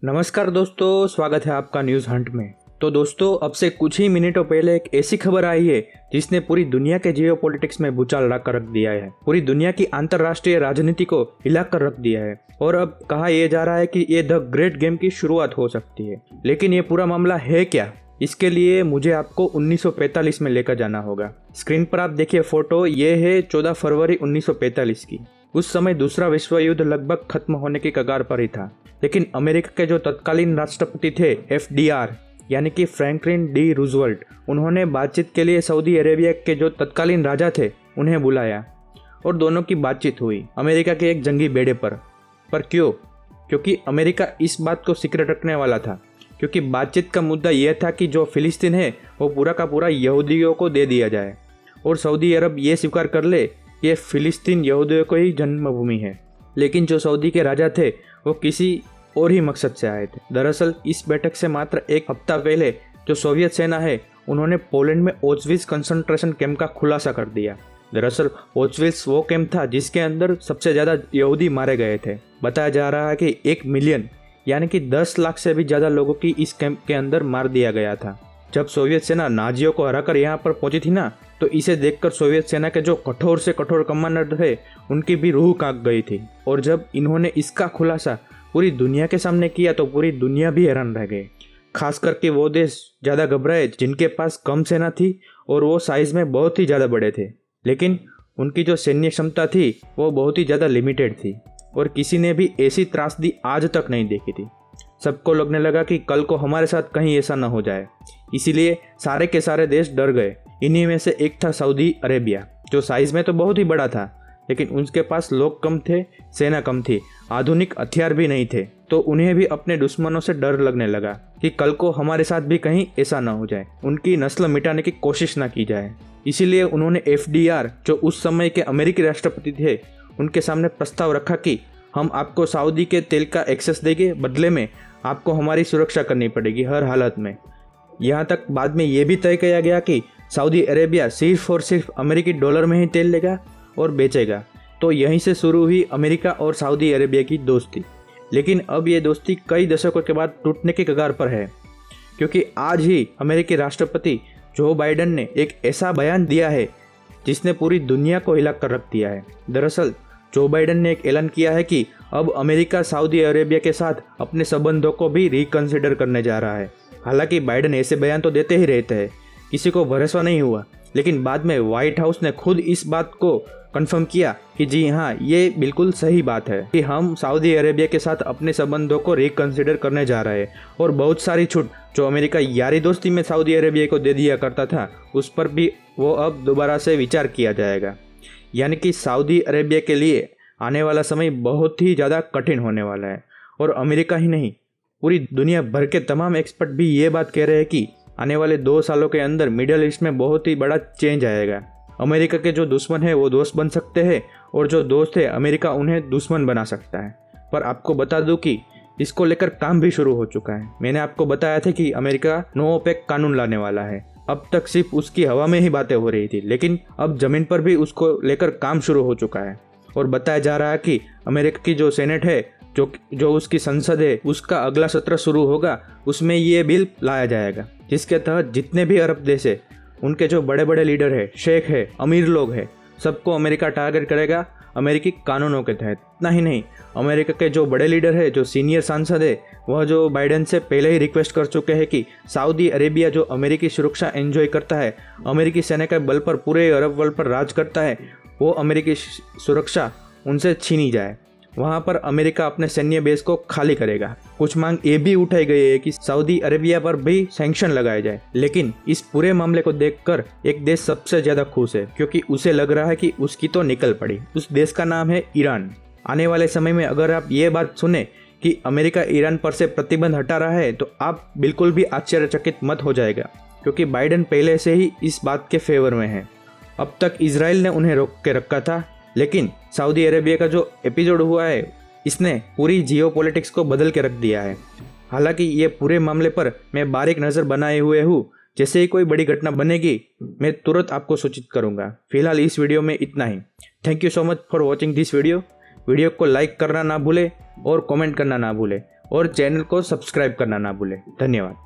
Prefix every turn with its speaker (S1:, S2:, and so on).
S1: नमस्कार दोस्तों, स्वागत है आपका न्यूज़ हंट में। तो दोस्तों, अब से कुछ ही मिनटों पहले एक ऐसी खबर आई है जिसने पूरी दुनिया के जियोपॉलिटिक्स में भूचाल लाकर रख दिया है। पूरी दुनिया की अंतर्राष्ट्रीय राजनीति को हिलाकर रख दिया है और अब कहा यह जा रहा है कि ये द ग्रेट गेम की शुरुआत हो सकती है। लेकिन ये पूरा मामला है क्या, इसके लिए मुझे आपको 1945 में लेकर जाना होगा। स्क्रीन पर आप देखिए फोटो, ये है 14 फरवरी 1945 की। उस समय दूसरा विश्व युद्ध लगभग खत्म होने की कगार पर ही था, लेकिन अमेरिका के जो तत्कालीन राष्ट्रपति थे FDR यानी कि फ्रैंकलिन डी रूजवेल्ट, उन्होंने बातचीत के लिए सऊदी अरेबिया के जो तत्कालीन राजा थे उन्हें बुलाया और दोनों की बातचीत हुई अमेरिका के एक जंगी बेड़े पर क्यों? क्योंकि अमेरिका इस बात को सीक्रेट रखने वाला था, क्योंकि बातचीत का मुद्दा यह था कि जो फिलिस्तीन है वो पूरा का पूरा यहूदियों को दे दिया जाए और सऊदी अरब ये स्वीकार कर ले कि ये फिलिस्तीन यहूदियों को ही जन्मभूमि है। लेकिन जो सऊदी के राजा थे वो किसी और ही मकसद से आए थे। दरअसल इस बैठक से मात्र एक हफ्ता पहले जो सोवियत सेना है उन्होंने पोलैंड में ऑच्विट्ज़ कंसंट्रेशन कैंप का खुलासा कर दिया। दरअसल ऑच्विट्ज़ वो कैंप था जिसके अंदर सबसे ज़्यादा यहूदी मारे गए थे। बताया जा रहा है कि 1 मिलियन यानी कि 10 लाख से भी ज़्यादा लोगों की इस कैंप के अंदर मार दिया गया था। जब सोवियत सेना नाजियों को हराकर यहाँ पर पहुंची थी ना, तो इसे देखकर सोवियत सेना के जो कठोर से कठोर कमांडर थे उनकी भी रूह कांप गई थी। और जब इन्होंने इसका खुलासा पूरी दुनिया के सामने किया तो पूरी दुनिया भी हैरान रह गई। खास करके वो देश ज़्यादा घबराए जिनके पास कम सेना थी और वो साइज़ में बहुत ही ज़्यादा बड़े थे, लेकिन उनकी जो सैन्य क्षमता थी वो बहुत ही ज़्यादा लिमिटेड थी और किसी ने भी ऐसी त्रासदी आज तक नहीं देखी थी। सबको लगने लगा कि कल को हमारे साथ कहीं ऐसा न हो जाए, इसीलिए सारे के सारे देश डर गए। इन्हीं में से एक था सऊदी अरेबिया, जो साइज़ में तो बहुत ही बड़ा था, लेकिन उनके पास लोग कम थे, सेना कम थी, आधुनिक हथियार भी नहीं थे। तो उन्हें भी अपने दुश्मनों से डर लगने लगा कि कल को हमारे साथ भी कहीं ऐसा ना हो जाए, उनकी नस्ल मिटाने की कोशिश ना की जाए। इसीलिए उन्होंने FDR, जो उस समय के अमेरिकी राष्ट्रपति थे, उनके सामने प्रस्ताव रखा कि हम आपको सऊदी के तेल का एक्सेस देंगे, बदले में आपको हमारी सुरक्षा करनी पड़ेगी हर हालत में। यहाँ तक बाद में ये भी तय किया गया कि सऊदी अरेबिया सिर्फ और सिर्फ अमेरिकी डॉलर में ही तेल लेगा और बेचेगा। तो यहीं से शुरू हुई अमेरिका और सऊदी अरेबिया की दोस्ती। लेकिन अब ये दोस्ती कई दशकों के बाद टूटने की कगार पर है, क्योंकि आज ही अमेरिकी राष्ट्रपति जो बाइडेन ने एक ऐसा बयान दिया है जिसने पूरी दुनिया को हिला कर रख दिया है। दरअसल जो बाइडेन ने एक ऐलान किया है कि अब अमेरिका सऊदी अरेबिया के साथ अपने संबंधों को भी रिकंसिडर करने जा रहा है। हालांकि बाइडेन ऐसे बयान तो देते ही रहते हैं, किसी को भरोसा नहीं हुआ, लेकिन बाद में व्हाइट हाउस ने खुद इस बात को कंफर्म किया कि जी हाँ, ये बिल्कुल सही बात है कि हम सऊदी अरेबिया के साथ अपने संबंधों को रिकंसिडर करने जा रहे हैं और बहुत सारी छूट जो अमेरिका यारी दोस्ती में सऊदी अरेबिया को दे दिया करता था उस पर भी वो अब दोबारा से विचार किया जाएगा। यानी कि सऊदी अरेबिया के लिए आने वाला समय बहुत ही ज़्यादा कठिन होने वाला है। और अमेरिका ही नहीं, पूरी दुनिया भर के तमाम एक्सपर्ट भी ये बात कह रहे हैं कि आने वाले 2 सालों के अंदर मिडल ईस्ट में बहुत ही बड़ा चेंज आएगा। अमेरिका के जो दुश्मन है वो दोस्त बन सकते हैं और जो दोस्त है अमेरिका उन्हें दुश्मन बना सकता है। पर आपको बता दूं कि इसको लेकर काम भी शुरू हो चुका है। मैंने आपको बताया था कि अमेरिका नो ओपेक कानून लाने वाला है। अब तक सिर्फ उसकी हवा में ही बातें हो रही थी, लेकिन अब ज़मीन पर भी उसको लेकर काम शुरू हो चुका है। और बताया जा रहा है कि अमेरिका की जो सेनेट है, जो उसकी संसद है, उसका अगला सत्र शुरू होगा, उसमें ये बिल लाया जाएगा जिसके तहत जितने भी अरब देश है, उनके जो बड़े बड़े लीडर है, शेख है, अमीर लोग हैं, सबको अमेरिका टारगेट करेगा अमेरिकी कानूनों के तहत। इतना ही नहीं, अमेरिका के जो बड़े लीडर है, जो सीनियर सांसद है, वह जो बाइडेन से पहले ही रिक्वेस्ट कर चुके हैं कि सऊदी अरेबिया जो अमेरिकी सुरक्षा एंजॉय करता है, अमेरिकी सेना के बल पर पूरे अरब वर्ल्ड पर राज करता है, वो अमेरिकी सुरक्षा उनसे छीनी जाए। वहाँ पर अमेरिका अपने सैन्य बेस को खाली करेगा। कुछ मांग ये भी उठाई गई है कि सऊदी अरेबिया पर भी सैंक्शन लगाए जाए। लेकिन इस पूरे मामले को देखकर एक देश सबसे ज्यादा खुश है, क्योंकि उसे लग रहा है कि उसकी तो निकल पड़ी। उस देश का नाम है ईरान। आने वाले समय में अगर आप ये बात सुने कि अमेरिका ईरान पर से प्रतिबंध हटा रहा है तो आप बिल्कुल भी आश्चर्यचकित मत हो जाएगा, क्योंकि बाइडेन पहले से ही इस बात के फेवर में है। अब तक इजराइल ने उन्हें रोक के रखा था, लेकिन सऊदी अरेबिया का जो एपिसोड हुआ है इसने पूरी जियोपॉलिटिक्स को बदल के रख दिया है। हालांकि ये पूरे मामले पर मैं बारीक नज़र बनाए हुए हूँ, जैसे ही कोई बड़ी घटना बनेगी मैं तुरंत आपको सूचित करूँगा। फिलहाल इस वीडियो में इतना ही। Thank you so much for watching this video. Video को लाइक करना ना भूले और कमेंट करना ना भूले और चैनल को सब्सक्राइब करना ना भूलें। धन्यवाद।